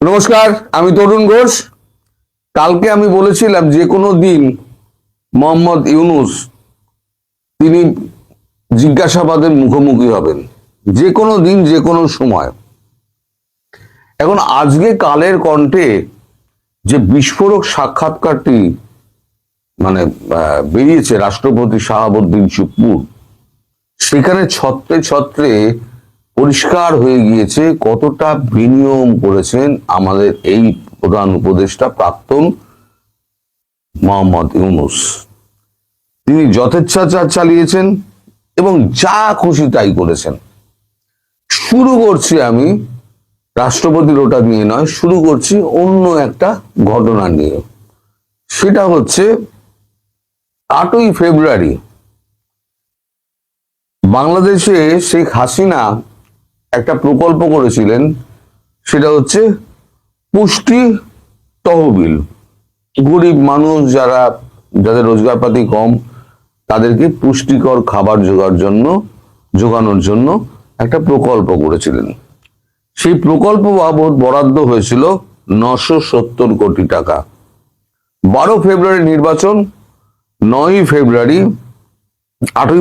নমস্কার, আমি তরুণ ঘোষ। কালকে আমি বলেছিলাম যে কোনো দিন মোহাম্মদ ইউনূস তিনি জিজ্ঞাসাবাদের মুখোমুখি হবেন, যে কোনো দিন যে কোনো সময়। এখন আজকে কালের কণ্ঠে যে বিস্ফোরক সাক্ষাৎকারটি বেরিয়েছে রাষ্ট্রপতি শাহাবুদ্দিন চুপ্পুর, সেখানে ছত্রে ছত্রে পরিষ্কার হয়ে গিয়েছে কতটা বিনিয়োগ করেছেন আমাদের এই প্রধান উপদেষ্টা প্রাক্তন মোহাম্মদ ইউনূস। তিনি যথেচ্ছাচার চালিয়েছেন এবং যা খুশি তাই করেছেন। শুরু করছি আমি রাষ্ট্রপতির ওটা নিয়ে নয়, শুরু করছি অন্য একটা ঘটনা নিয়ে। সেটা হচ্ছে 8ই ফেব্রুয়ারি বাংলাদেশে শেখ হাসিনা একটা প্রকল্প করেছিলেন, সেটা হচ্ছে পুষ্টি তহবিল। গরিব মানুষ যাদের রোজগারপাতি কম, তাদেরকে পুষ্টিকর খাবার যোগানোর জন্য একটা প্রকল্প করেছিলেন। সেই প্রকল্প বাবদ বরাদ্দ হয়েছিল 970 কোটি টাকা। 12 ফেব্রুয়ারি নির্বাচন, 8ই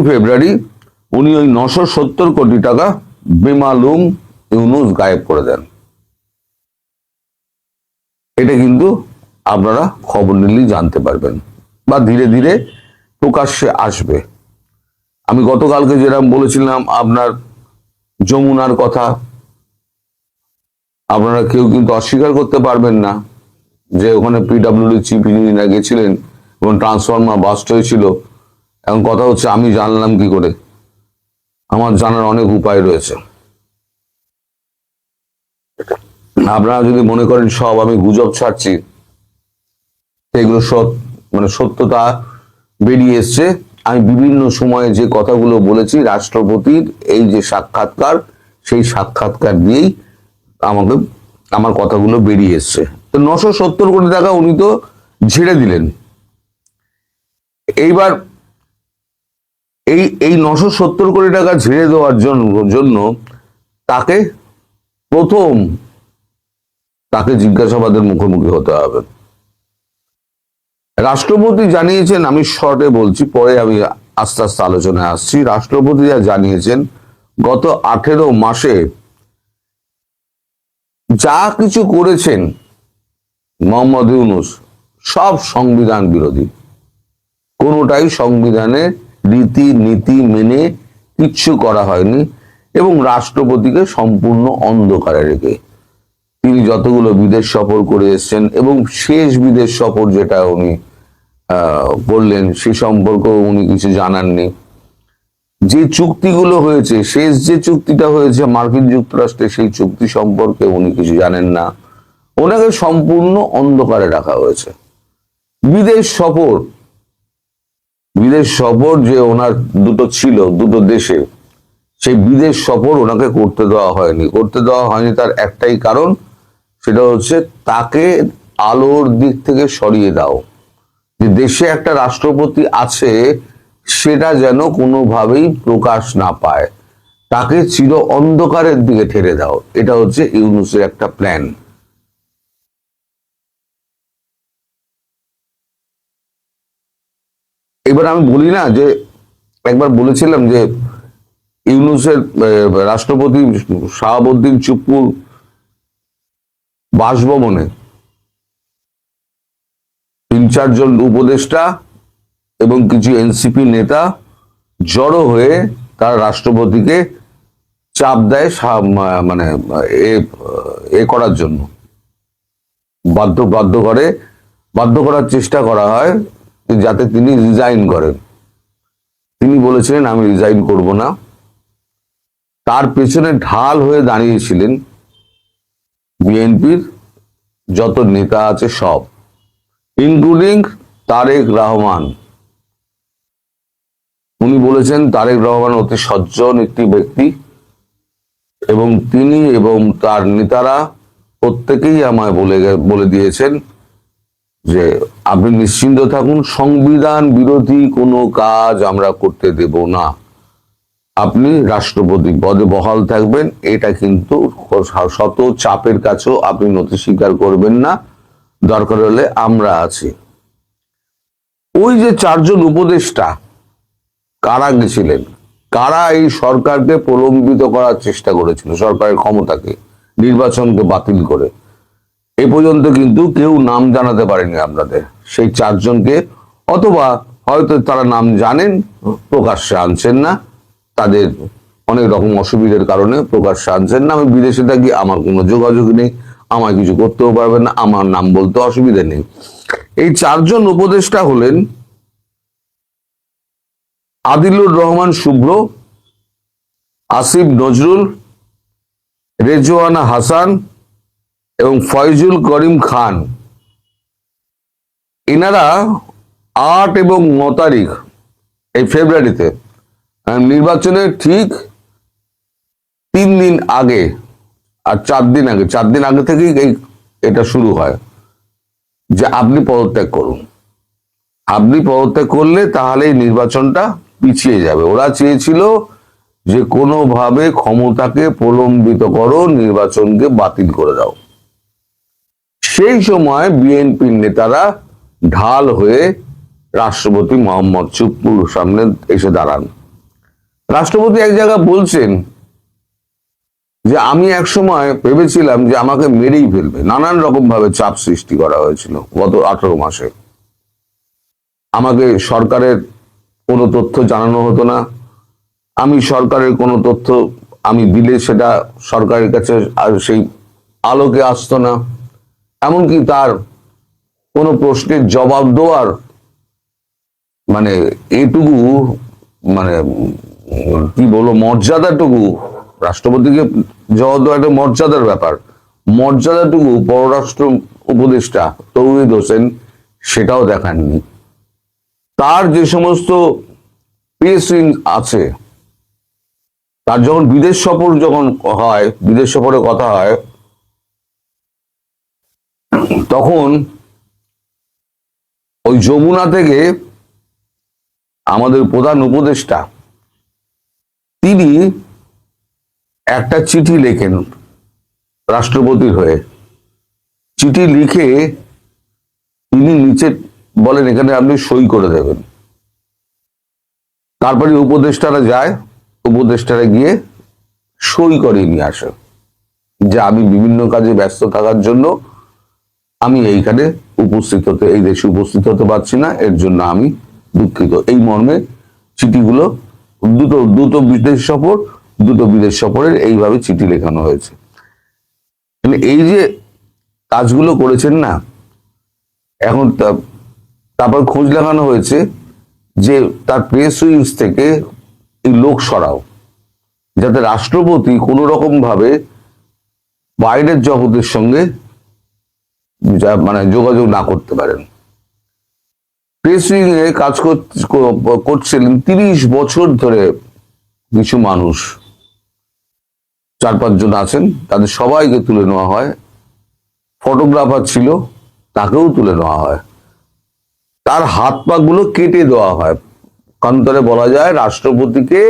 ফেব্রুয়ারি উনি ওই 970 কোটি টাকা বেমালুম ইউনূস গায়েব করে দেন। এটা কিন্তু আপনারা খবর নিলেই জানতে পারবেন বা ধীরে ধীরে প্রকাশ্যে আসবে। আমি গতকালকে যেরকম বলেছিলাম আপনার যমুনার কথা, আপনারা কেউ কিন্তু অস্বীকার করতে পারবেন না যে ওখানে পিডব্লিউডি চিফ ইঞ্জিনিয়ার গেছিলেন এবং ট্রান্সফরমার বাস্ট হয়েছিল। এখন কথা হচ্ছে আমি জানলাম কি করে? আমার জানার অনেক উপায় রয়েছে। আপনারা যদি মনে করেন সব আমি গুজব ছাড়ছি, এগুলো সত্যতা বেরিয়ে এসছে। আমি বিভিন্ন সময়ে যে কথাগুলো বলেছি, রাষ্ট্রপতির এই যে সাক্ষাৎকার, সেই সাক্ষাৎকার দিয়েই আমার কথাগুলো বেরিয়ে এসছে। তো 970 কোটি টাকা উনি তো ঝেড়ে দিলেন। এইবার এই 970 কোটি টাকা ঝেড়ে দেওয়ার জন্য তাকে জিজ্ঞাসাবাদের মুখোমুখি হতে হবে। রাষ্ট্রপতি জানিয়েছেন, আমি শর্টে বলছি, পরে আমি আস্তে আস্তে আলোচনায় আসছি। রাষ্ট্রপতি যা জানিয়েছেন, গত 18 মাসে যা কিছু করেছেন মোহাম্মদ ইউনূস সব সংবিধান বিরোধী। কোনোটাই সংবিধানের রীতি নীতি মেনে কিচ্ছু করা হয়নি এবং রাষ্ট্রপতিকে সম্পূর্ণ অন্ধকারে রেখে তিনি যতগুলো বিদেশ সফর করে এসেছেন এবং শেষ বিদেশ সফর যেটা উনি করলেন সে সম্পর্কেও উনি কিছু জানাননি। যে চুক্তিগুলো হয়েছে, শেষ যে চুক্তিটা হয়েছে মার্কিন যুক্তরাষ্ট্রে, সেই চুক্তি সম্পর্কে উনি কিছু জানেন না। ওনাকে সম্পূর্ণ অন্ধকারে রাখা হয়েছে। বিদেশ সফর যে ওনার দুটো দেশে, সেই বিদেশ সফর ওনাকে করতে দেওয়া হয়নি। তার একটাই কারণ, সেটা হচ্ছে তাকে আলোর দিক থেকে সরিয়ে দাও। যে দেশে একটা রাষ্ট্রপতি আছে সেটা যেন কোনোভাবেই প্রকাশ না পায়, তাকে চির অন্ধকারের দিকে ঠেলে দাও। এটা হচ্ছে ইউনূসের একটা প্ল্যান। এবার আমি বলি না যে একবার বলেছিলাম যে ইউনূসের রাষ্ট্রপতি শাহাবুদ্দিন চুপ্পুর বাসভবনে 3-4 জন উপদেষ্টা এবং কিছু এনসিপি নেতা জড়ো হয়ে তার রাষ্ট্রপতিকে চাপ দেয়, এ করার জন্য বাধ্য করার চেষ্টা করা হয় যাতে তিনি রিজাইন করেন। তিনি বলেছিলেন আমি রিজাইন করব না। তার পেছনে ঢাল হয়ে দাঁড়িয়েছিলেন বিএনপির যত নেতা আছে সব, ইনক্লুডিং তারেক রহমান। উনি বলেছেন তারেক রহমান অতি সজ্জন একটি ব্যক্তি এবং তিনি এবং তার নেতারা প্রত্যেকেই আমায় বলে দিয়েছেন যে আপনি নিশ্চিন্ত থাকুন, সংবিধান বিরোধী কোনো কাজ আমরা করতে দেব না। আপনি রাষ্ট্রপতি পদে বহাল থাকবেন, এটা কিন্তু শত চাপের কাছেও আপনি নথি স্বীকার করবেন না। দরকার হলে আমরা আছি। ওই যে 4 জন উপদেষ্টা কারা গেছিলেন, কারা এই সরকারকে প্রলম্বিত করার চেষ্টা করেছিল, সরকারের ক্ষমতাকে, নির্বাচনকে বাতিল করে, এ পর্যন্ত কিন্তু কেউ নাম জানাতে পারেনি আপনাদের সেই 4 জনকে, অথবা হয়তো তারা নাম জানেন, প্রকাশ্যে আনছেন না, তাদের অনেক রকম অসুবিধার কারণে প্রকাশ্যে আনছেন না। আমি বিদেশে থাকি, আমার কোনো যোগাযোগ নেই, আমার কিছু করতেও পারবেন না, আমার নাম বলতে অসুবিধা নেই। এই 4 জন উপদেষ্টা হলেন আদিলুর রহমান শুভ্র, আসিফ নজরুল, রেজওয়ানা হাসান এবং ফয়জুল করিম খান। এনারা 8 এবং 9 তারিখ এই ফেব্রুয়ারিতে নির্বাচনের ঠিক 3 দিন আগে আর 4 দিন আগে, 4 দিন আগে থেকেই এটা শুরু হয় যে আপনি পদত্যাগ করুন। আপনি পদত্যাগ করলে তাহলে এই নির্বাচনটা পিছিয়ে যাবে। ওরা চেয়েছিল যে কোনোভাবে ক্ষমতাকে প্রলম্বিত করো, নির্বাচনকে বাতিল করে দাও। সেই সময় বিএনপির নেতারা ঢাল হয়ে রাষ্ট্রপতি মোহাম্মদ চুপ্পুর সামনে এসে দাঁড়ান। রাষ্ট্রপতি এক জায়গায় বলছেন যে আমি একসময় ভেবেছিলাম যে আমাকে মেরেই ফেলবে, নানান রকম ভাবে চাপ সৃষ্টি করা হয়েছিল গত 18 মাসে। আমাকে সরকারের কোনো তথ্য জানানো হতো না, আমি সরকারের কোনো তথ্য আমি দিলে সেটা সরকারের কাছে আর সেই আলোকে আসতো না, এমনকি তার কোনো প্রশ্নের জবাব দেওয়ার মানে এটুকু মানে কি বলবো মর্যাদাটুকু, রাষ্ট্রপতিকে জবাব দেওয়া একটা মর্যাদার ব্যাপার, মর্যাদাটুকু পররাষ্ট্র উপদেষ্টা তৌহিদ হোসেন সেটাও দেখাননি। তার যে সমস্ত প্রেস উইং আছে, তার যখন বিদেশ সফর যখন হয়, বিদেশ সফরে কথা হয়, তখন ওই যমুনা থেকে আমাদের প্রধান উপদেষ্টা তিনি একটা চিঠি লেখেন রাষ্ট্রপতির হয়ে। চিঠি লিখে তিনি নিচে বলেন এখানে আপনি সই করে দেবেন। তারপরে উপদেষ্টারা যায়, উপদেষ্টারা গিয়ে সই করে নিয়ে আসে যে আমি বিভিন্ন কাজে ব্যস্ত থাকার জন্য আমি এইখানে উপস্থিত হতে, এই দেশে উপস্থিত হতে পারছি না, এর জন্য আমি দুঃখিত। এই মর্মে চিঠিগুলো দ্রুত বিদেশ সফরের এইভাবে চিঠি লেখানো হয়েছে। এই যে কাজগুলো করেছেন না, এখন তারপর খোঁজ লাগানো হয়েছে যে তার প্রেস উইংস থেকে এই লোক সরাও, যাতে রাষ্ট্রপতি কোনো রকম ভাবে বাইরের জগতের সঙ্গে মানে যোগাযোগ না করতে পারেন। প্রেস উইং এ কাজ করছিলেন 30 বছর ধরে কিছু মানুষ, 4-5 জন আছেন, তাদের সবাইকে তুলে নেওয়া হয়। ফটোগ্রাফার ছিল, তাকেও তুলে নেওয়া হয়। তার হাত পা গুলো কেটে দেওয়া হয়। কান্তরে বলা যায় রাষ্ট্রপতিকে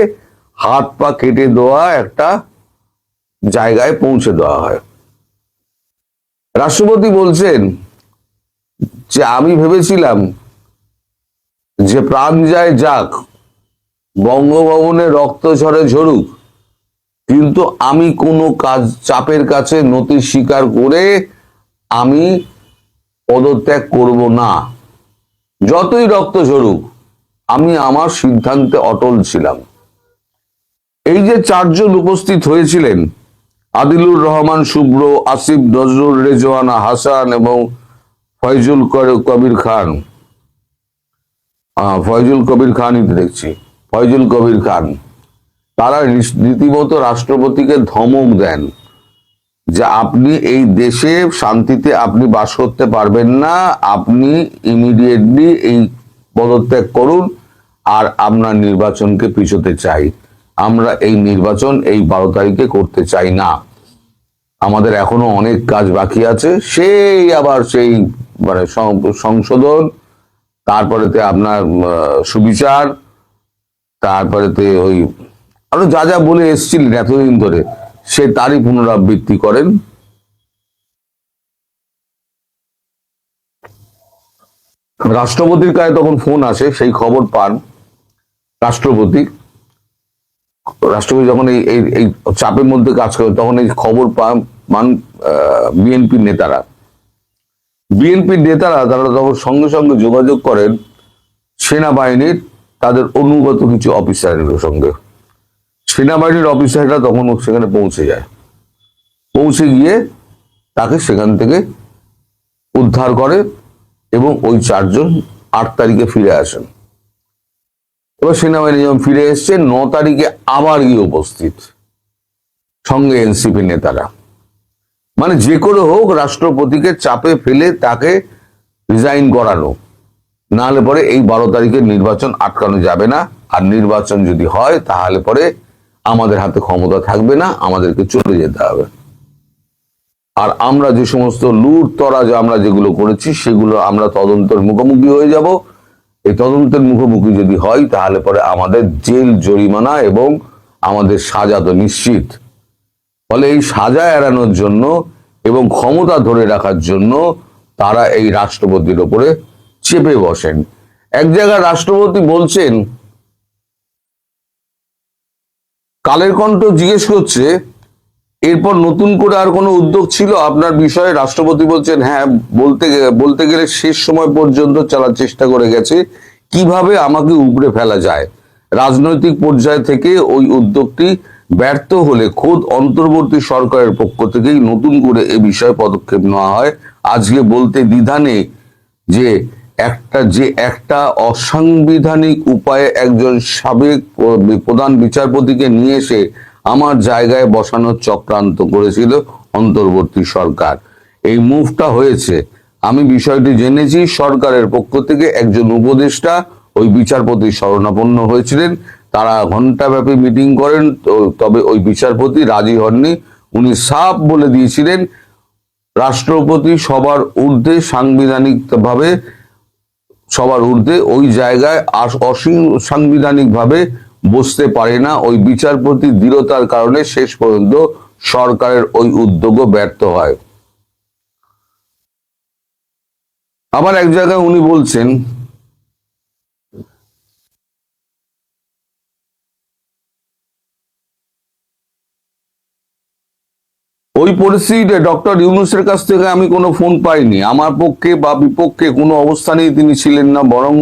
হাত পা কেটে দেওয়া একটা জায়গায় পৌঁছে দেওয়া হয়। রাষ্ট্রপতি বলছেন যে আমি ভেবেছিলাম যে প্রাণ যায় যাক, বঙ্গভবনে রক্ত ঝরে ঝরুক, কিন্তু আমি কোনো কাজ চাপের কাছে নথি স্বীকার করে আমি পদত্যাগ করব না। যতই রক্ত ঝরুক আমি আমার সিদ্ধান্তে অটল ছিলাম। এই যে 4 জন উপস্থিত হয়েছিলেন, আদিলুর রহমান শুভ্র, আসিফ নজরুল, রেজওয়ানা হাসান এবং ফয়জুল কবির খান, ফয়জুল কবির খানই দেখছি, ফয়জুল কবির খান, তারা রীতিমতো রাষ্ট্রপতিকে ধমক দেন যে আপনি এই দেশে শান্তিতে আপনি বাস করতে পারবেন না, আপনি ইমিডিয়েটলি এই পদত্যাগ করুন, আর আপনার নির্বাচনকে পিছোতে চাই। আমরা এই নির্বাচন এই 12 তারিখে করতে চাই না, আমাদের এখনো অনেক কাজ বাকি আছে। সেই আবার সেই মানে সংশোধন, তারপরেতে আপনার সুবিচার, তারপরেতে ওই আরো যা যা বলে এসেছিলেন এতদিন ধরে, সে তারই পুনরাবৃত্তি করেন। রাষ্ট্রপতির কাছে তখন ফোন আসে, সেই খবর পান রাষ্ট্রপতি। রাষ্ট্রপতি যখন এই চাপের মধ্যে কাজ করে, তখন এই খবর পান বিএনপির নেতারা। তারা তখন সঙ্গে সঙ্গে যোগাযোগ করেন সেনাবাহিনীর তাদের অনুগত কিছু অফিসারের সঙ্গে। সেনাবাহিনীর অফিসাররা তখন সেখানে পৌঁছে যায়, পৌঁছে গিয়ে তাকে সেখান থেকে উদ্ধার করে এবং ওই 4 জন 8 তারিখে ফিরে আসেন। এবার সেনাবাহিনী যখন ফিরে এসছে, 9 তারিখে আবার গিয়ে উপস্থিত, সঙ্গে এনসিপি নেতারা। মানে যে করে হোক রাষ্ট্রপতিকে চাপে ফেলে তাকে রিজাইন করানো, নাহলে পরে এই 12 তারিখের নির্বাচন আটকানো যাবে না। আর নির্বাচন যদি হয় তাহলে পরে আমাদের হাতে ক্ষমতা থাকবে না, আমাদেরকে চলে যেতে হবে। আর আমরা যে সমস্ত লুটতরাজ আমরা যেগুলো করেছি, সেগুলো আমরা তদন্তের মুখোমুখি হয়ে যাব। এই তদন্তের মুখোমুখি যদি হয় তাহলে পরে আমাদের জেল, জরিমানা এবং আমাদের সাজা তো নিশ্চিত। ফলে এই সাজা এড়ানোর জন্য এবং ক্ষমতা ধরে রাখার জন্য তারা এই রাষ্ট্রপতির ওপরে চেপে বসেন। এক জায়গায় রাষ্ট্রপতি বলছেন, কালের কণ্ঠ জিজ্ঞেস করছে এরপর নতুন করে আর কোনো উদ্যোগ ছিল আপনার বিষয়ে? রাষ্ট্রপতি বলছেন, হ্যাঁ, বলতে গেলে শেষ সময় পর্যন্ত চলার চেষ্টা করে গেছে, কিভাবে আমাকে উপড়ে ফেলা যায়। রাজনৈতিক পর্যায় থেকে ওই উদ্যোগটি ব্যর্থ হলে খোদ অন্তর্বর্তী সরকারের পক্ষ থেকেই নতুন করে এ বিষয়ে পদক্ষেপ নেওয়া হয়। আজকে বলতে দ্বিধা নেই যে একটা অসাংবিধানিক উপায়ে একজন সাবেক প্রধান বিচারপতিকে নিয়ে এসে আমার জায়গায় বসানোর চক্রান্ত করেছিল অন্তর্বর্তী সরকার। এই মুভটা হয়েছে, আমি বিষয়টি জেনেছি। সরকারের পক্ষ থেকে একজন উপদেষ্টা ওই বিচারপতির শরণাপন্ন হয়েছিলেন, তারা ঘণ্টাব্যাপী মিটিং করেন, তবে ওই বিচারপতি রাজি হননি। উনি সাফ বলে দিয়েছিলেন রাষ্ট্রপতি সবার ঊর্ধ্বে, সাংবিধানিকভাবে সবার ঊর্ধ্বে, ওই জায়গায় অসাংবিধানিক ভাবে বসতে পারে না। ওই বিচারপতির দৃঢ়তার কারণে শেষ পর্যন্ত সরকারের ওই উদ্যোগও ব্যর্থ হয়। আবার এক জায়গায় উনি বলছেন, ওই পরিস্থিতিতে ডক্টর ইউনূসের কাছ থেকে আমি কোনো ফোন পাইনি। আমার পক্ষে বা বিপক্ষে কোনো অবস্থানেই তিনি ছিলেন না, বরং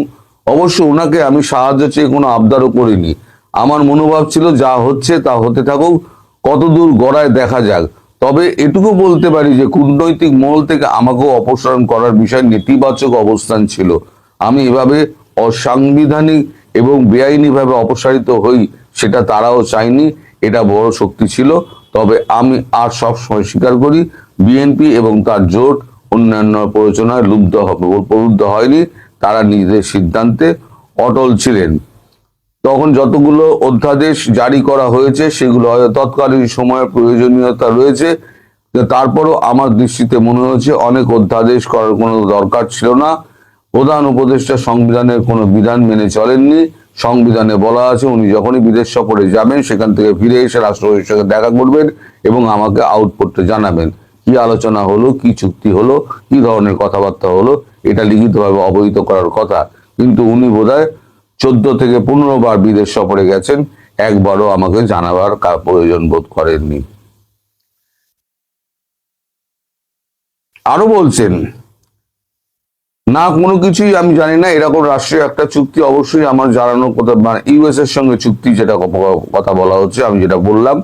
অবশ্য ওনাকে আমি সাহায্য চেয়ে কোনো আবদারও করিনি। আমার মনোভাব ছিল যা হচ্ছে তা হতে থাকুক, কতদূর গড়ায় দেখা যাক। তবে এটুকু বলতে পারি যে কূটনৈতিক মহল থেকে আমাকেও অপসারণ করার বিষয়ে নেতিবাচক অবস্থান ছিল। আমি এভাবে অসাংবিধানিক এবং বেআইনিভাবে অপসারিত হই সেটা তারাও চায়নি, এটা বড় শক্তি ছিল। তবে আমি আর সব সময় স্বীকার করি, বিএনপি এবং তার জোট অন্যান্য প্ররোচনায় প্রলুব্ধ হয়নি, তারা নিজেদের সিদ্ধান্তে অটল ছিলেন। তখন যতগুলো অধ্যাদেশ জারি করা হয়েছে সেগুলো হয়তো তৎকালীন সময়ের প্রয়োজনীয়তা রয়েছে, তারপরও আমার দৃষ্টিতে মনে হচ্ছে অনেক অধ্যাদেশ করার কোনো দরকার ছিল না। প্রধান উপদেষ্টা সংবিধানের কোনো বিধান মেনে চলেননি। সংবিধানে বলা আছে উনি যখনই বিদেশ সফরে যাবেন সেখান থেকে ফিরে এসে রাষ্ট্রপতির সঙ্গে দেখা করবেন এবং আমাকে আউটপুটটা জানাবেন, কি আলোচনা হলো, কি চুক্তি হলো, কি ধরনের কথাবার্তা হলো, এটা লিখিতভাবে অবহিত করার কথা। কিন্তু উনি বোধহয় 14 থেকে 15 বার বিদেশ সফরে গেছেন, একবারও আমাকে জানাবার প্রয়োজন বোধ করেননি। আরো বলছেন, না কোনো কিছুই আমি জানি না, এরকম রাষ্ট্রীয় একটা চুক্তি অবশ্যই আমার জানানোর কথা, মানে ইউএস এর সঙ্গে চুক্তি যেটা কথা বলা হচ্ছে, আমি যেটা বললাম,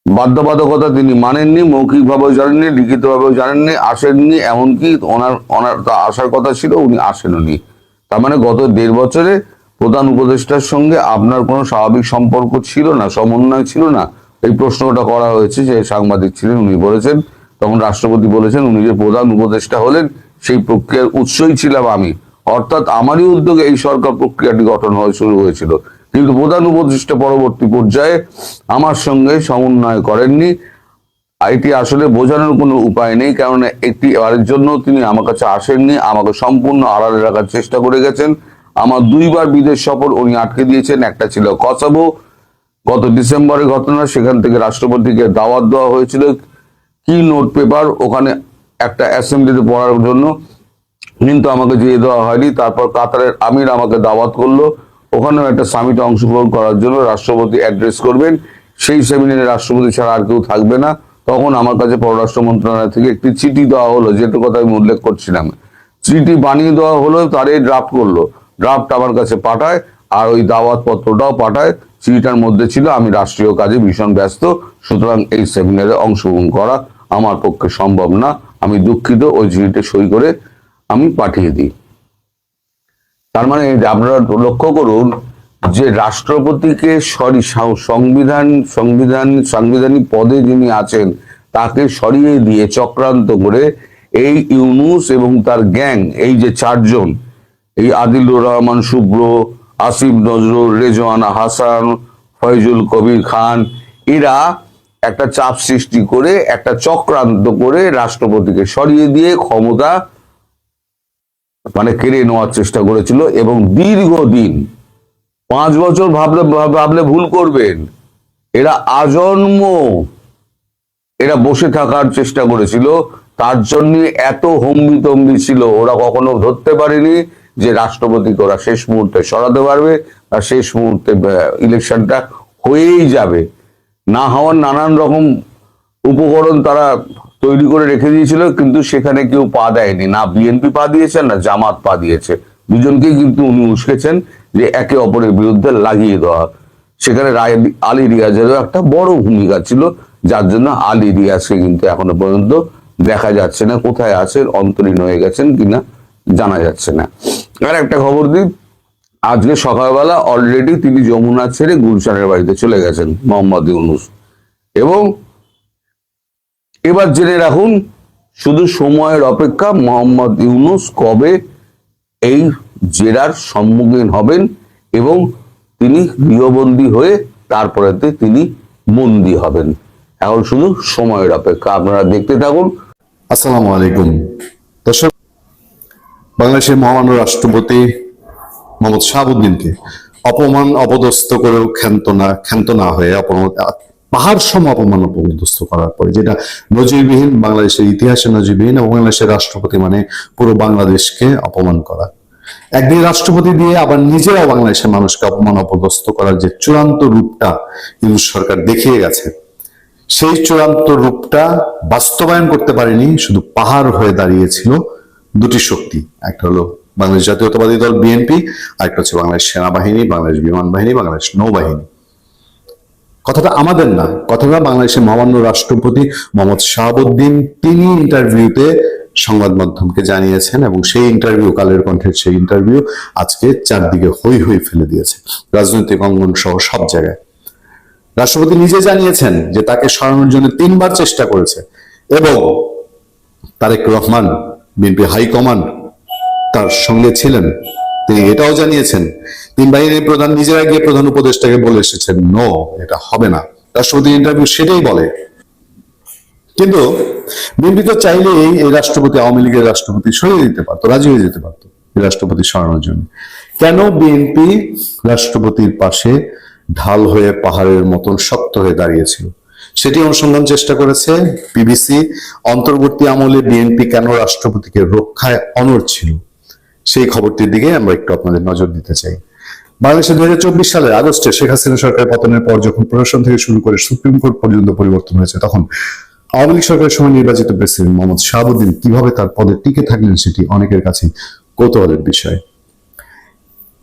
বাধ্যবাধকতা তিনি মানেননি, মৌখিকভাবেও জানেননি, লিখিতভাবেও জানেননি, আসেননি। এমনকি ওনার আসার কথা ছিল, উনি আসেননি। তার মানে গত 1.5 বছরে প্রধান উপদেষ্টার সঙ্গে আপনার কোনো স্বাভাবিক সম্পর্ক ছিল না, সমন্বয় ছিল না। এই প্রশ্নটা করা হয়েছে, যে সাংবাদিক ছিলেন উনি বলেছেন, তখন রাষ্ট্রপতি বলেছেন উনি যে প্রধান উপদেষ্টা হলেন সেই প্রক্রিয়ার উৎসই ছিলাম আমি, অর্থাৎ আমারই উদ্যোগে এই সরকার প্রক্রিয়াটি গঠন শুরু হয়েছিল। কিন্তু প্রধান উপদেষ্টা পরবর্তী পর্যায়ে আমার সঙ্গে সমন্বয় করেননি। এটি আসলে বোঝানোর কোনো উপায় নেই, কারণ একটি এবারের জন্য তিনি আমার কাছে আসেননি, আমাকে সম্পূর্ণ আড়ালে রাখার চেষ্টা করে গেছেন। আমার 2 বার বিদেশ সফর উনি আটকে দিয়েছেন, একটা ছিল কসোভো, গত ডিসেম্বরের ঘটনা, সেখান থেকে রাষ্ট্রপতিকে দাওয়াত দেওয়া হয়েছিল কি নোট পেপার ওখানে একটা অ্যাসেম্বলিতে পড়ার জন্য, কিন্তু আমাকে যেয়ে দেওয়া হয়নি। তারপর কাতারের আমির আমাকে দাওয়াত করলো, ওখানেও একটা সামিটে অংশগ্রহণ করার জন্য রাষ্ট্রপতি অ্যাড্রেস করবেন, সেই সেমিনারে রাষ্ট্রপতি ছাড়া আর কেউ থাকবে না। তখন আমার কাছে পররাষ্ট্র মন্ত্রণালয় থেকে একটি চিঠি দেওয়া হলো, যেটা কথা আমি উল্লেখ করছিলাম। চিঠি বানিয়ে দেওয়া হলো, তারই ড্রাফট করলো, ড্রাফট আমার কাছে পাঠায়, আর ওই দাওয়াত পত্রটাও পাঠায়। চিঠিটার মধ্যে ছিল আমি রাষ্ট্রীয় কাজে ভীষণ ব্যস্ত, সুতরাং এই সেমিনারে অংশগ্রহণ করা আমার পক্ষে সম্ভব না, আমি দুঃখিত। ওই চিঠিতে সই করে আমি পাঠিয়ে দিই। তার মানে আপনারা লক্ষ্য করুন যে রাষ্ট্রপতিকে সাংবিধানিক পদে যিনি আছেন তাকে সরিয়ে দিয়ে চক্রান্ত করে এই ইউনূস এবং তার গ্যাং, এই যে চারজন, এই আদিলুর রহমান শুভ্র, আসিফ নজরুল, রেজওয়ানা হাসান, ফয়জুল কবির খান, এরা একটা চাপ সৃষ্টি করে একটা চক্রান্ত করে রাষ্ট্রপতিকে সরিয়ে দিয়ে ক্ষমতা কেড়ে নেওয়ার চেষ্টা করেছিল। এবং দীর্ঘদিন 5 বছর ভাবলে ভুল করবেন, এরা আজন্ম এরা বসে থাকার চেষ্টা করেছিল। তার জন্য এত হম্বিতম্বি ছিল, ওরা কখনো ধরতে পারেনি যে রাষ্ট্রপতিকে ওরা শেষ মুহূর্তে সরাতে পারবে, আর শেষ মুহূর্তে ইলেকশনটা হয়েই যাবে। না হওয়ার নানান রকম উপকরণ তারা তৈরি করে রেখে দিয়েছিল, কিন্তু সেখানে কেউ পা দেয়নি, না বিএনপি পা দিয়েছে না জামাত পা দিয়েছে। দুজনকেই কিন্তু উনি উস্কেছেন যে একে অপরের বিরুদ্ধে লাগিয়ে দেওয়া। সেখানে আলী রিয়াজেরও একটা বড় ভূমিকা ছিল, যার জন্য আলী রিয়াজকে কিন্তু এখনো পর্যন্ত দেখা যাচ্ছে না, কোথায় আছেন, অন্তরীণ হয়ে গেছেন কিনা জানা যাচ্ছে না। আর একটা খবর দিই, আজকে সকালবেলা অলরেডি তিনি যমুনা ছেড়ে গুলশানের বাড়িতে চলে গেছেন মোহাম্মদ ইউনূস। এবং এবার জেনে রাখুন, শুধু সময়ের অপেক্ষা, মোহাম্মদ ইউনূস কবে এই জেরার সম্মুখীন হবেন এবং তিনি গৃহবন্দী হয়ে তারপরে তিনি বন্দী হবেন। এখন শুধু সময়ের অপেক্ষা, আপনারা দেখতে থাকুন। আসসালামু আলাইকুম দর্শক, বাংলাদেশের মহামান্য রাষ্ট্রপতি মোহাম্মদ শাহাবুদ্দিনকে অপমান অপদস্থ করেও ক্ষান্ত না হয়ে পাহাড় সম অপমান অপদস্থ করার পরে, যেটা নজিরবিহীন, বাংলাদেশের ইতিহাসে নজিরবিহীন, এবং বাংলাদেশের রাষ্ট্রপতি মানে পুরো বাংলাদেশকে অপমান করা। একদিন রাষ্ট্রপতি দিয়ে আবার নিজেরাও বাংলাদেশের মানুষকে অপমান অপদস্থ করার যে চূড়ান্ত রূপটা ইউনূস সরকার দেখিয়ে গেছে, সেই চূড়ান্ত রূপটা বাস্তবায়ন করতে পারেনি, শুধু পাহাড় হয়ে দাঁড়িয়েছিল দুটি শক্তি। একটা হলো বাংলাদেশ জাতীয়তাবাদী দল বিএনপি, আর একটা হচ্ছে বাংলাদেশ সেনাবাহিনী, বাংলাদেশ বিমান বাহিনী, বাংলাদেশ নৌবাহিনী। কথাটা আমাদের না, কথাটা বাংলাদেশের মহামান্য রাষ্ট্রপতি মোহাম্মদ শাহাবুদ্দিন, তিনি ইন্টারভিউতে সংবাদ মাধ্যমকে জানিয়েছেন, এবং সেই ইন্টারভিউ, কালের কণ্ঠের সেই ইন্টারভিউ আজকে চারদিকে হই হই ফেলে দিয়েছে, রাজনৈতিক অঙ্গন সহ সব জায়গায়। রাষ্ট্রপতি নিজে জানিয়েছেন যে তাকে সরানোর জন্য 3 বার চেষ্টা করেছে, এবং তারেক রহমান, বিএনপি হাইকমান্ড তার সঙ্গে ছিলেন। তিনি এটাও জানিয়েছেন, 3 বাহিনীর প্রধান নিজেরা গিয়ে প্রধান উপদেষ্টাকে বলে এসেছেন, নো, এটা হবে না। রাষ্ট্রপতি ইন্টারভিউ সেটাই বলে। কিন্তু বিএনপি তো চাইলেই এই রাষ্ট্রপতি, আওয়ামী লীগের রাষ্ট্রপতি সরিয়ে দিতে পারতো, রাজি হয়ে যেতে পারতো এই রাষ্ট্রপতি সরানোর জন্য। কেন বিএনপি রাষ্ট্রপতির পাশে ঢাল হয়ে পাহাড়ের মতন শক্ত হয়ে দাঁড়িয়েছিল, সেটি অনুসন্ধান চেষ্টা করেছে বিবিসি। অন্তর্বর্তী আমলে বিএনপি কেন রাষ্ট্রপতিকে রক্ষায় অনড় ছিল, সেই খবরটির দিকে আমরা একটু আপনাদের নজর দিতে চাই। বাংলাদেশে 2024 সালের আগস্টে শেখ হাসিনা সরকারের পতনের পর যখন প্রশাসন থেকে শুরু করে সুপ্রিম কোর্ট পর্যন্ত পরিবর্তন হয়েছে, তখন আওয়ামী লীগ সরকারের সময় নির্বাচিত প্রেসিডেন্ট মোহাম্মদ শাহাবুদ্দিন কিভাবে তার পদে টিকে থাকলেন, সেটি অনেকের কাছে কৌতূহলের বিষয়।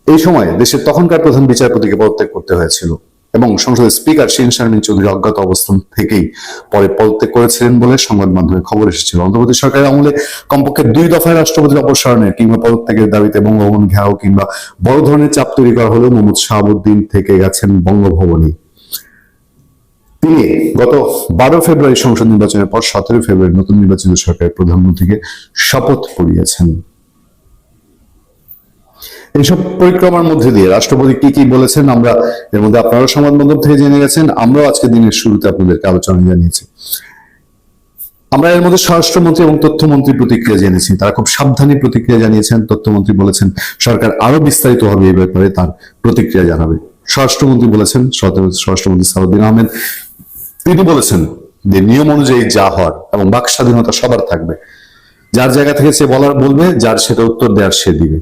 এই সময় দেশের তখনকার প্রধান বিচারপতিকে পদত্যাগ করতে হয়েছিল, এবং সংসদের স্পিকার শিন শারমিন চৌধুরী অজ্ঞাত অবস্থান থেকেই পরে পদত্যাগ করেছিলেন বলে সংবাদ মাধ্যমে খবর এসেছিল। অন্তর্বর্তী সরকারের আমলে কমপক্ষে 2 দফায় রাষ্ট্রপতির অপসারণের কিংবা পদত্যাগের দাবিতে বঙ্গভবন ঘেরাও কিংবা বড় ধরনের চাপ তৈরি করা হলেও মোহাম্মদ শাহাবুদ্দিন থেকে গেছেন বঙ্গভবনে। তিনি গত 12 ফেব্রুয়ারি সংসদ নির্বাচনের পর 17 ফেব্রুয়ারি নতুন নির্বাচিত সরকারের প্রধানমন্ত্রীকে শপথ পড়িয়েছেন। এইসব পরিক্রমার মধ্যে দিয়ে রাষ্ট্রপতি কি কি বলেছেন, আমরা এর মধ্যে আপনারা সংবাদ মাধ্যম থেকে জেনে গেছেন, আমরাও আজকে দিনের শুরুতে আপনাদেরকে আলোচনা জানিয়েছি। আমরা এর মধ্যে স্বরাষ্ট্রমন্ত্রী এবং তথ্যমন্ত্রী প্রতিক্রিয়া জেনেছি, তারা খুব সাবধানী প্রতিক্রিয়া জানিয়েছেন। তথ্যমন্ত্রী বলেছেন সরকার আরো বিস্তারিতভাবে এই ব্যাপারে তার প্রতিক্রিয়া জানাবে। স্বরাষ্ট্রমন্ত্রী বলেছেন, স্বরাষ্ট্রমন্ত্রী সালাউদ্দিন আহমেদ, তিনি বলেছেন যে নিয়ম অনুযায়ী যা হওয়ার এবং বাক স্বাধীনতা সবার থাকবে, যার জায়গা থেকে সে বলবে, যার সেটা উত্তর দেওয়ার সে দিবে।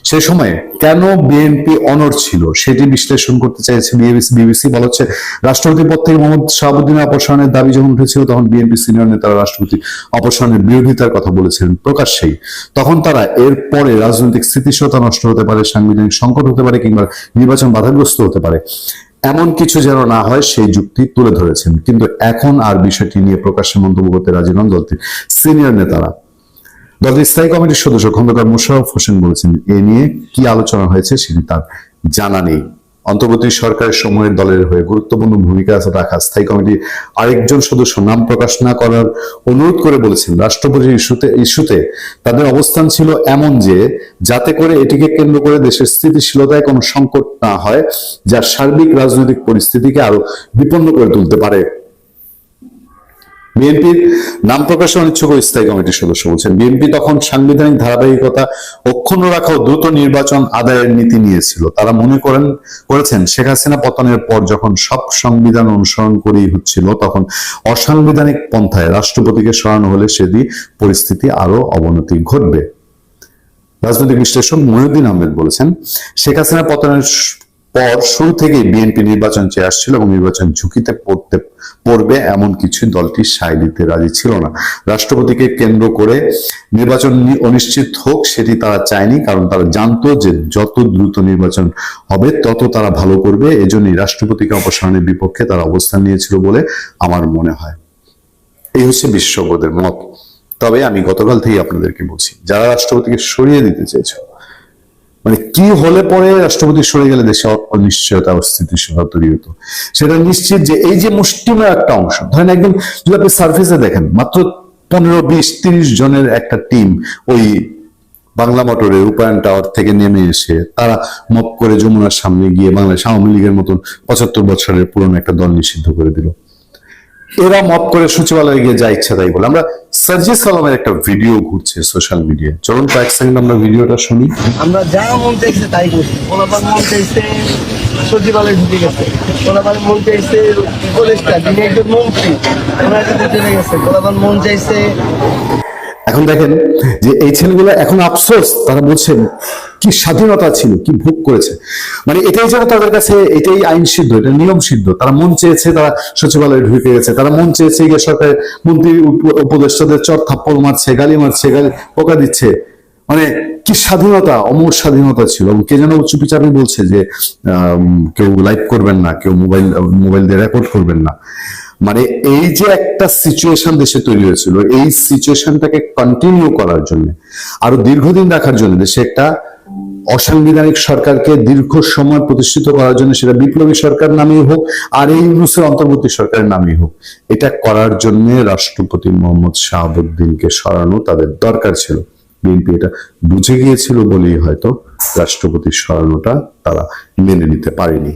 সেই সময়ে কেন বিএনপি অনড় ছিল সেটি বিশ্লেষণ করতে চাইছে বিবিসি। বলা হচ্ছে রাষ্ট্রপতি পদ থেকে মোহাম্মদ শাহাবুদ্দিনের অপসারণের দাবি যখন উঠেছিল তখন বিএনপি সিনিয়র নেতারা রাষ্ট্রপতি অপসারণের বিরোধিতার কথা বলেছিলেন প্রকাশ্যেই। তখন তারা এর পরে রাজনৈতিক স্থিতিশীলতা নষ্ট হতে পারে, সাংবিধানিক সংকট হতে পারে, কিংবা নির্বাচন বাধাগ্রস্ত হতে পারে, এমন কিছু যেন না হয় সেই যুক্তি তুলে ধরেছেন। কিন্তু এখন আর বিষয়টি নিয়ে প্রকাশ্যে মন্তব্য করতে রাজি নন দলটির সিনিয়র নেতারা। দলটির স্থায়ী কমিটির সদস্য খন্দকার মোশাররফ হোসেন বলেছেন, এ নিয়ে কি আলোচনা হয়েছে সেটি তার জানা নেই। অন্তর্বর্তী সরকারের সময়ের দলের হয়ে গুরুত্বপূর্ণ ভূমিকা রাখা স্থায়ী কমিটির আরেকজন সদস্য নাম প্রকাশ না করার অনুরোধ করে বলেছেন, রাষ্ট্রপতির ইস্যুতে তাদের অবস্থান ছিল এমন যে যাতে করে এটিকে কেন্দ্র করে দেশের স্থিতিশীলতায় কোনো সংকট না হয়, যা সার্বিক রাজনৈতিক পরিস্থিতিকে আরো বিপন্ন করে তুলতে পারে। বিএনপির নাম প্রকাশে অনিচ্ছুক স্থায়ী কমিটির সদস্য বলছেন, বিএনপি তখন সাংবিধানিক ধারাবাহিকতা অক্ষুণ্ণ রাখা ও দ্রুত নির্বাচন আদায়ের নীতি নিয়েছিল। তারা মনে করেছেন শেখ হাসিনা পতনের পর যখন সব সংবিধান অনুসরণ করেই হচ্ছিল, তখন অসাংবিধানিক পন্থায় রাষ্ট্রপতিকে সরানো হলে সেটি পরিস্থিতি আরো অবনতি ঘটবে। রাজনৈতিক বিশ্লেষক মহিউদ্দিন আহমেদ বলেছেন, শেখ হাসিনা পতনের পর শুরু থেকেই বিএনপি নির্বাচন চেয়ে আসছিল এবং নির্বাচন ঝুঁকিতে পড়বে এমন কিছু দলটি সায় দিতে রাজি ছিল না। রাষ্ট্রপতিকে কেন্দ্র করে নির্বাচন অনিশ্চিত হোক সেটি তারা চায়নি, কারণ তারা জানতো যে যত দ্রুত নির্বাচন হবে তত তারা ভালো করবে। এজন্যই রাষ্ট্রপতিকে অপসারণের বিপক্ষে তারা অবস্থান নিয়েছিল বলে আমার মনে হয়। এই হচ্ছে বিশেষজ্ঞদের মত। তবে আমি গতকাল থেকে আপনাদেরকে বলছি, যারা রাষ্ট্রপতিকে সরিয়ে দিতে চেয়েছিল, মানে কি হলে পরে রাষ্ট্রপতি সরে গেলে দেশে অনিশ্চয়তা ও স্থিতিশীলতা তৈরি হতো, সেটা নিশ্চিত যে এই যে মুষ্টিমেয় একটা অংশ, ধরেন একদম যদি আপনি সার্ফেসে দেখেন, মাত্র 15-20-30 জনের একটা টিম ওই বাংলা মোটরের রূপায়ণ টাওয়ার থেকে নেমে এসে তারা মপ করে যমুনার সামনে গিয়ে বাংলাদেশ আওয়ামী লীগের মতন 75 বছরের পুরনো একটা দল নিষিদ্ধ করে দিল। এরা মত করে সচিবালয়ে গিয়ে যা ইচ্ছা তাই বলে। আমরা সার্জিস আলমের একটা ভিডিও ঘুরছে সোশ্যাল মিডিয়ায়, চলুন কয়েক সেকেন্ড আমরা ভিডিওটা শুনি। আমরা যা মন চাইছে তাই করছি। ওনাবার মন চাইছে সচিবালয় ঢুকে গেছে, ওনাবার মন চাইছে উপদেষ্টা যিনি একজন মন্ত্রী ওনার কাছে চলে গেছে, ওনাবার মন চাইছে। এখন দেখেন যে এই ছেলেগুলো এখন আফসোস, তারা বলছেন কি স্বাধীনতা ছিল, কি ভোগ করেছে, মানে এটাই যেন তাদের কাছে এটাই আইন সিদ্ধ, এটা নিয়ম সিদ্ধ। তারা মন চেয়েছে তারা সচিবালয়ে ঢুকে গেছে, তারা মন চেয়েছে গিয়ে সরকারের মন্ত্রী উপদেষ্টাদের চর থাপ্পড় মারছে, গালি মারছে, গালি পোকা দিচ্ছে, মানে কি স্বাধীনতা, অমর স্বাধীনতা ছিল। এবং কে যেন চুপিচাপি বলছে যে কেউ লাইভ করবেন না, কেউ মোবাইল দিয়ে রেকর্ড করবেন না। মানে এই যে একটা সিচুয়েশন দেশে তৈরি হয়েছিল, এই সিচুয়েশনটাকে কন্টিনিউ করার জন্য, আরো দীর্ঘদিন রাখার জন্য, দেশে একটা অসাংবিধানিক সরকারকে দীর্ঘ সময় প্রতিষ্ঠিত করার জন্য, সেটা বিপ্লবী সরকার নামেই হোক আর এই ইউনূসের অন্তর্বর্তী সরকারের নামেই হোক, এটা করার জন্য রাষ্ট্রপতি মোহাম্মদ শাহাবুদ্দিনকে সরানো তাদের দরকার ছিল। বিএনপি এটা বুঝে গিয়েছিল বলেই হয়তো রাষ্ট্রপতি সরানোটা তারা মেনে নিতে পারেনি।